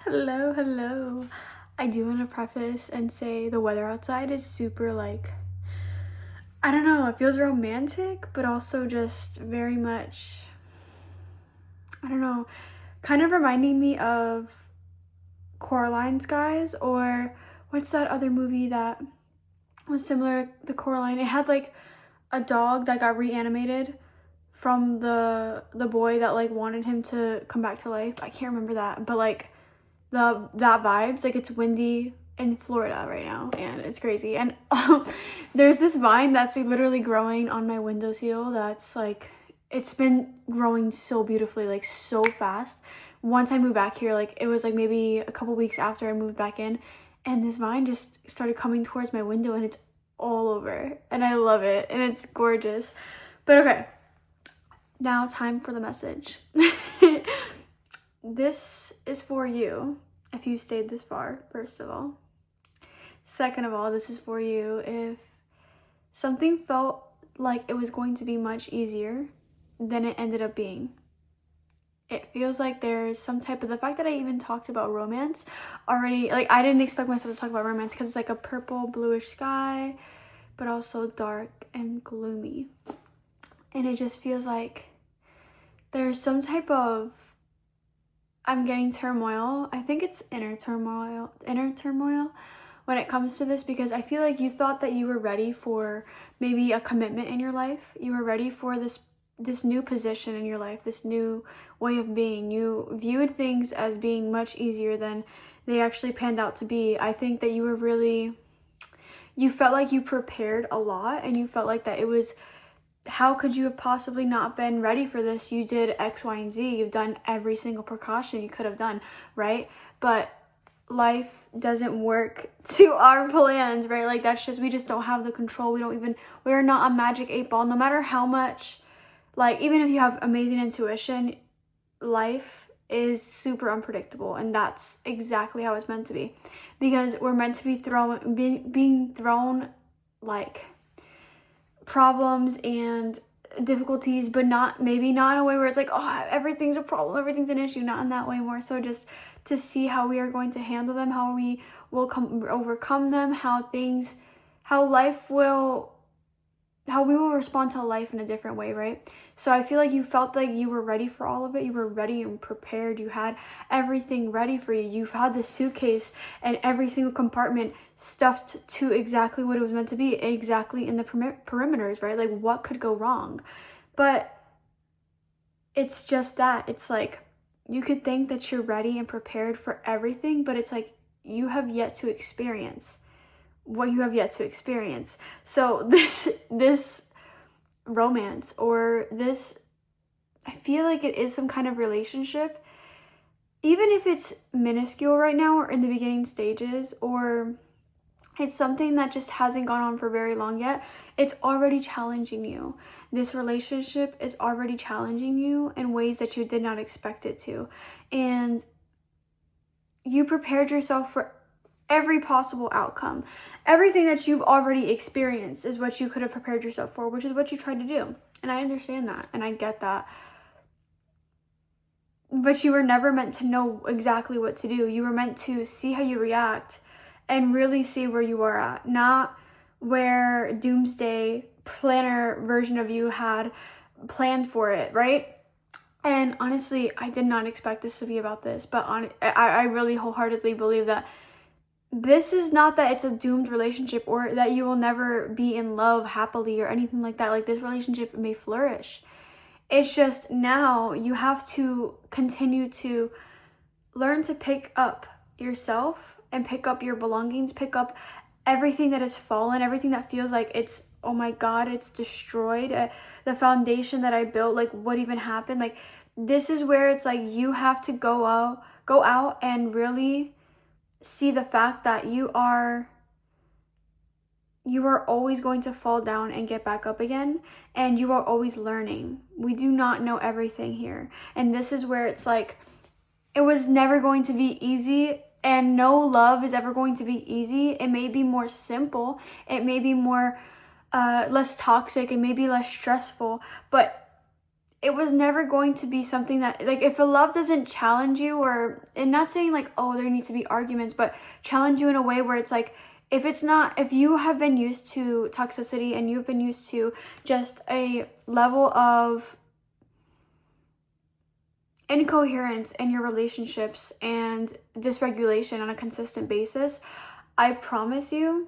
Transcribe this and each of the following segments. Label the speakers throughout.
Speaker 1: Hello, hello. I do want to preface and say the weather outside is super I don't know, it feels romantic, but also just very much, I don't know, kind of reminding me of Coraline's Guys, or what's that other movie that was similar to Coraline? It had a dog that got reanimated from the boy that wanted him to come back to life. I can't remember that, but that vibes, it's windy in Florida right now and it's crazy. And there's this vine that's literally growing on my windowsill that's it's been growing so beautifully, so fast. Once I moved back here, it was maybe a couple weeks after I moved back in, and this vine just started coming towards my window and it's all over and I love it and it's gorgeous. But okay, now time for the message. This is for you if you stayed this far, first of all. Second of all, this is for you if something felt like it was going to be much easier than it ended up being. It feels like there's some type of, the fact that I even talked about romance already, I didn't expect myself to talk about romance because it's a purple bluish sky, but also dark and gloomy. And it just feels like there's some type of, I'm getting turmoil. I think it's inner turmoil when it comes to this, because I feel like you thought that you were ready for maybe a commitment in your life. You were ready for this new position in your life, this new way of being. You viewed things as being much easier than they actually panned out to be. I think that you felt like you prepared a lot, and you felt like that it was, how could you have possibly not been ready for this? You did X, Y, and Z. You've done every single precaution you could have done, right? But life doesn't work to our plans, right? That's just, we just don't have the control. We're not a magic 8-ball. No matter how much, even if you have amazing intuition, life is super unpredictable, and that's exactly how it's meant to be, because we're meant to be being thrown problems and difficulties, but maybe not in a way where it's oh, everything's a problem, everything's an issue. Not in that way, more so just to see how we are going to handle them, how we will overcome them, how we will respond to life in a different way, right? So I feel like you felt like you were ready for all of it. You were ready and prepared. You had everything ready for you. You've had the suitcase and every single compartment stuffed to exactly what it was meant to be, exactly in the perimeters, right? What could go wrong? But it's just that. It's you could think that you're ready and prepared for everything, but it's you have yet to experience what you have yet to experience. So this romance, or this, I feel like it is some kind of relationship, even if it's minuscule right now or in the beginning stages, or it's something that just hasn't gone on for very long yet, it's already challenging you. This relationship is already challenging you in ways that you did not expect it to. And you prepared yourself for every possible outcome. Everything that you've already experienced is what you could have prepared yourself for, which is what you tried to do. And I understand that, and I get that. But you were never meant to know exactly what to do. You were meant to see how you react and really see where you are at, not where doomsday planner version of you had planned for it, right? And honestly, I did not expect this to be about this, but I really wholeheartedly believe that this is not that it's a doomed relationship, or that you will never be in love happily or anything like that. This relationship may flourish. It's just now you have to continue to learn to pick up yourself and pick up your belongings, pick up everything that has fallen, everything that feels like it's, oh my God, it's destroyed. The foundation that I built, what even happened? This is where it's you have to go out and really see the fact that you are always going to fall down and get back up again, and you are always learning. We do not know everything here, and this is where it's it was never going to be easy, and no love is ever going to be easy. It may be more simple, it may be more less toxic, it may be less stressful, but it was never going to be something that, like, if a love doesn't challenge you, or, and not saying like, oh, there needs to be arguments, but challenge you in a way where it's like, if you have been used to toxicity and you've been used to just a level of incoherence in your relationships and dysregulation on a consistent basis, I promise you,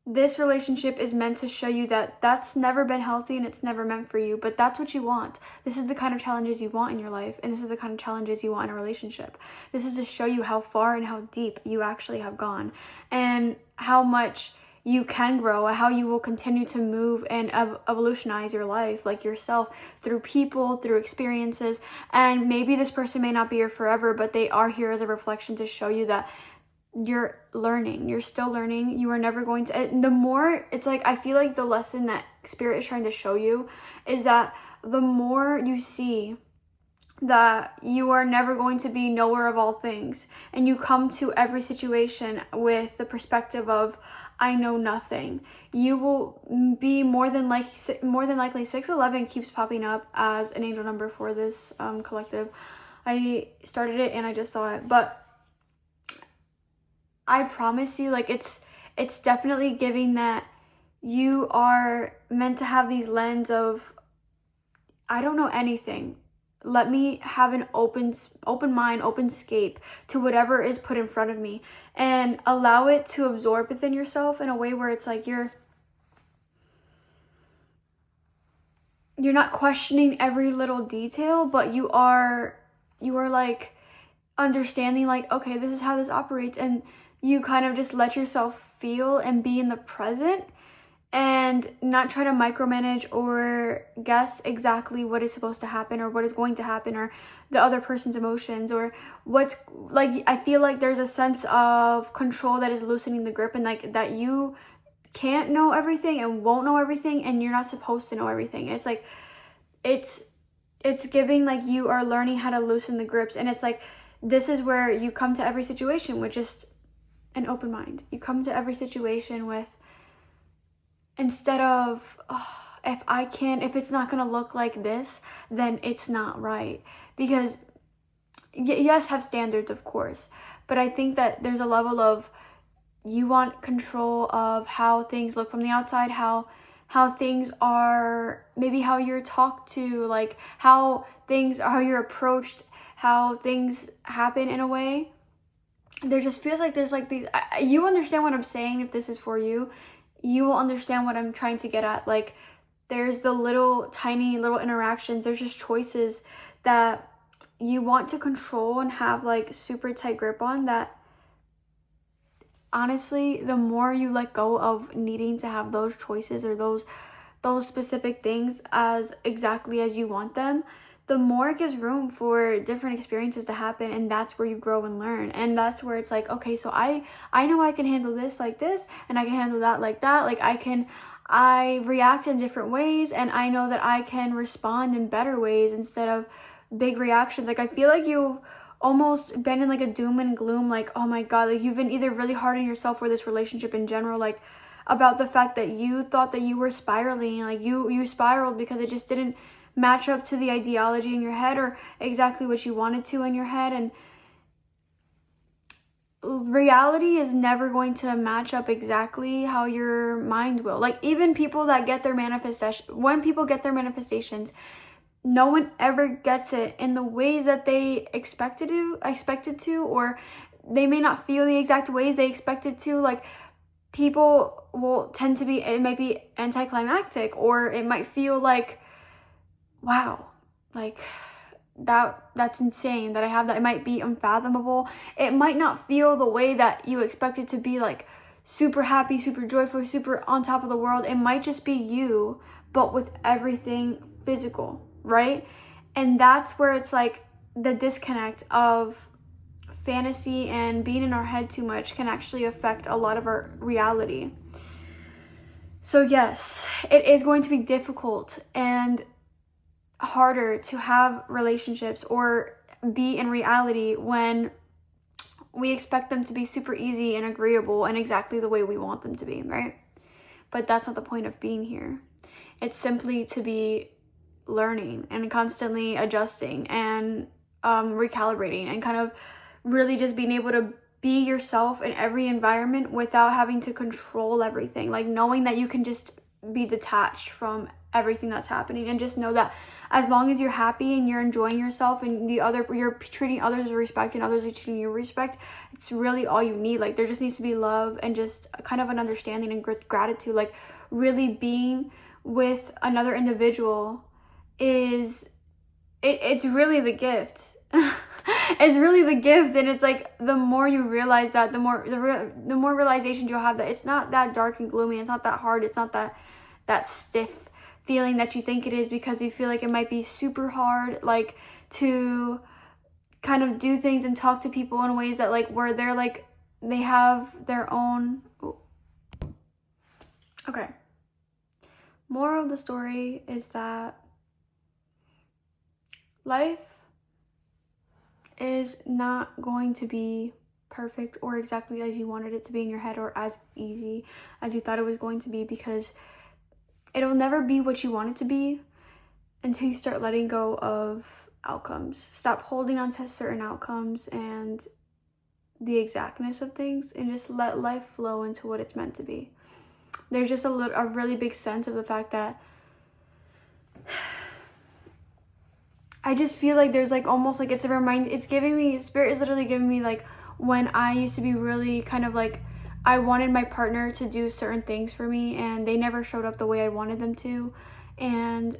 Speaker 1: this relationship is meant to show you that that's never been healthy and it's never meant for you, but that's what you want. This is the kind of challenges you want in your life, and this is the kind of challenges you want in a relationship. This is to show you how far and how deep you actually have gone, and how much you can grow, how you will continue to move and evolutionize your life, like yourself, through people, through experiences. And maybe this person may not be here forever, but they are here as a reflection to show you that you're learning, you're still learning, you are never going to, the more, it's like, I feel like the lesson that Spirit is trying to show you is that the more you see that you are never going to be knower of all things, and you come to every situation with the perspective of, I know nothing, you will be more than likely 611 keeps popping up as an angel number for this collective. I started it and I just saw it, but I promise you, like, it's definitely giving that you are meant to have these lens of, I don't know anything. Let me have an open mind, open scape to whatever is put in front of me, and allow it to absorb within yourself in a way where it's like you're not questioning every little detail, but you are like understanding, like, okay, this is how this operates, and you kind of just let yourself feel and be in the present, and not try to micromanage or guess exactly what is supposed to happen or what is going to happen, or the other person's emotions, or what's, like, I feel like there's a sense of control that is loosening the grip, and like that you can't know everything and won't know everything, and you're not supposed to know everything. It's like, it's giving like you are learning how to loosen the grips, and it's like, this is where you come to every situation with just an open mind. You come to every situation with, instead of, oh, if it's not gonna look like this, then it's not right. Because yes, have standards, of course, but I think that there's a level of, you want control of how things look from the outside, how things are, maybe how you're talked to, like how you're approached, how things happen in a way. There just feels like there's like these, you understand what I'm saying. If this is for you, you will understand what I'm trying to get at. Like, there's the little tiny little interactions, there's just choices that you want to control and have like super tight grip on, that honestly, the more you let go of needing to have those choices or those specific things as exactly as you want them, the more it gives room for different experiences to happen. And that's where you grow and learn. And that's where it's like, okay, so I know I can handle this like this, and I can handle that like that. Like, I react in different ways, and I know that I can respond in better ways instead of big reactions. Like, I feel like you've almost been in like a doom and gloom, like, oh my God, like you've been either really hard on yourself or this relationship in general, like about the fact that you thought that you were spiraling, like you spiraled because it just didn't match up to the ideology in your head or exactly what you wanted to in your head. And reality is never going to match up exactly how your mind will. Like, even people that get their when people get their manifestations, no one ever gets it in the ways that they expected to, or they may not feel the exact ways they expected to. Like, people will tend to be, it might be anticlimactic, or it might feel like, wow, like that's insane that I have that. It might be unfathomable. It might not feel the way that you expect it to be, like super happy, super joyful, super on top of the world. It might just be you, but with everything physical, right? And that's where it's like the disconnect of fantasy and being in our head too much can actually affect a lot of our reality. So yes, it is going to be difficult and harder to have relationships or be in reality when we expect them to be super easy and agreeable and exactly the way we want them to be, right? but that's not the point of being here. It's simply to be learning and constantly adjusting and recalibrating, and kind of really just being able to be yourself in every environment without having to control everything. Like knowing that you can just be detached from everything that's happening, and just know that as long as you're happy and you're enjoying yourself and you're treating others with respect and others are treating you with respect, it's really all you need. Like there just needs to be love and just kind of an understanding and gratitude. Like really being with another individual it's really the gift. It's really the gift. And it's like the more you realize that, the more realizations you'll have that it's not that dark and gloomy. It's not that hard. It's not that stiff feeling that you think it is, because you feel like it might be super hard, like to kind of do things and talk to people in ways that like where they're like they have their own. Okay, moral of the story is that life is not going to be perfect or exactly as you wanted it to be in your head, or as easy as you thought it was going to be, because it'll never be what you want it to be until you start letting go of outcomes. Stop holding on to certain outcomes and the exactness of things, and just let life flow into what it's meant to be. There's just a really big sense of the fact that I just feel like there's like almost like it's giving me, Spirit is literally giving me like when I used to be really kind of like, I wanted my partner to do certain things for me and they never showed up the way I wanted them to. And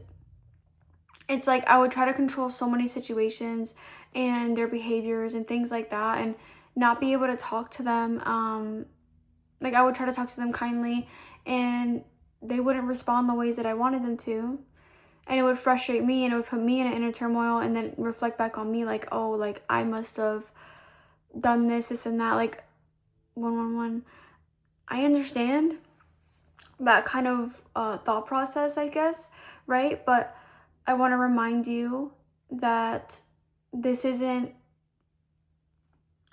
Speaker 1: it's like I would try to control so many situations and their behaviors and things like that, and not be able to talk to them. Like I would try to talk to them kindly and they wouldn't respond the ways that I wanted them to. And it would frustrate me and it would put me in an inner turmoil, and then reflect back on me like, oh, like I must have done this and that. Like 111. I understand that kind of thought process, I guess, right? But I want to remind you that this isn't,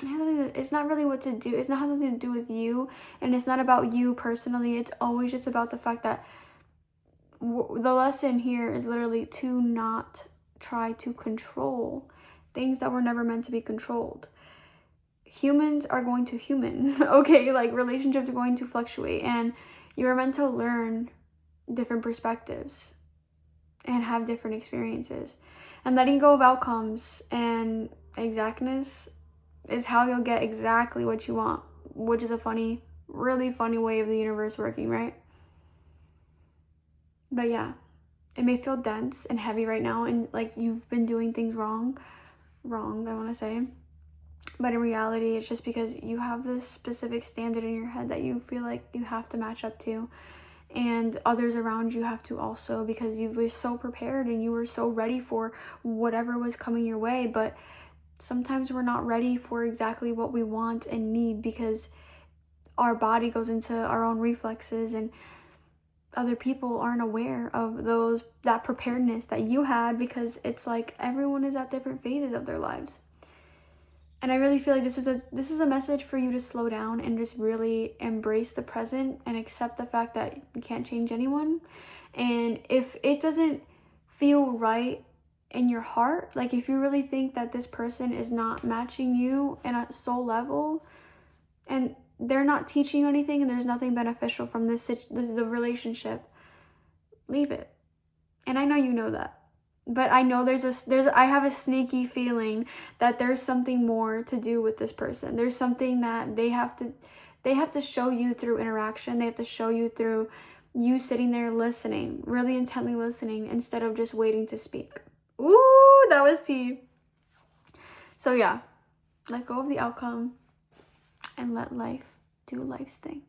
Speaker 1: it's not really what to do. It's not something to do with you, and it's not about you personally. It's always just about the fact that the lesson here is literally to not try to control things that were never meant to be controlled. Humans are going to human, okay? Like relationships are going to fluctuate, and you're meant to learn different perspectives and have different experiences. And letting go of outcomes and exactness is how you'll get exactly what you want, which is a really funny way of the universe working, right? But yeah, it may feel dense and heavy right now, and like you've been doing things wrong, I want to say. But in reality, it's just because you have this specific standard in your head that you feel like you have to match up to. And others around you have to also, because you were so prepared and you were so ready for whatever was coming your way. But sometimes we're not ready for exactly what we want and need, because our body goes into our own reflexes, and other people aren't aware of that preparedness that you had, because it's like everyone is at different phases of their lives. And I really feel like this is a message for you to slow down and just really embrace the present and accept the fact that you can't change anyone. And if it doesn't feel right in your heart, like if you really think that this person is not matching you in a soul level, and they're not teaching you anything, and there's nothing beneficial from the relationship, leave it. And I know you know that. But I know I have a sneaky feeling that there's something more to do with this person. There's something that they have to show you through interaction. They have to show you through you sitting there listening, really intently listening, instead of just waiting to speak. Ooh, that was tea. So yeah, let go of the outcome and let life do life's thing.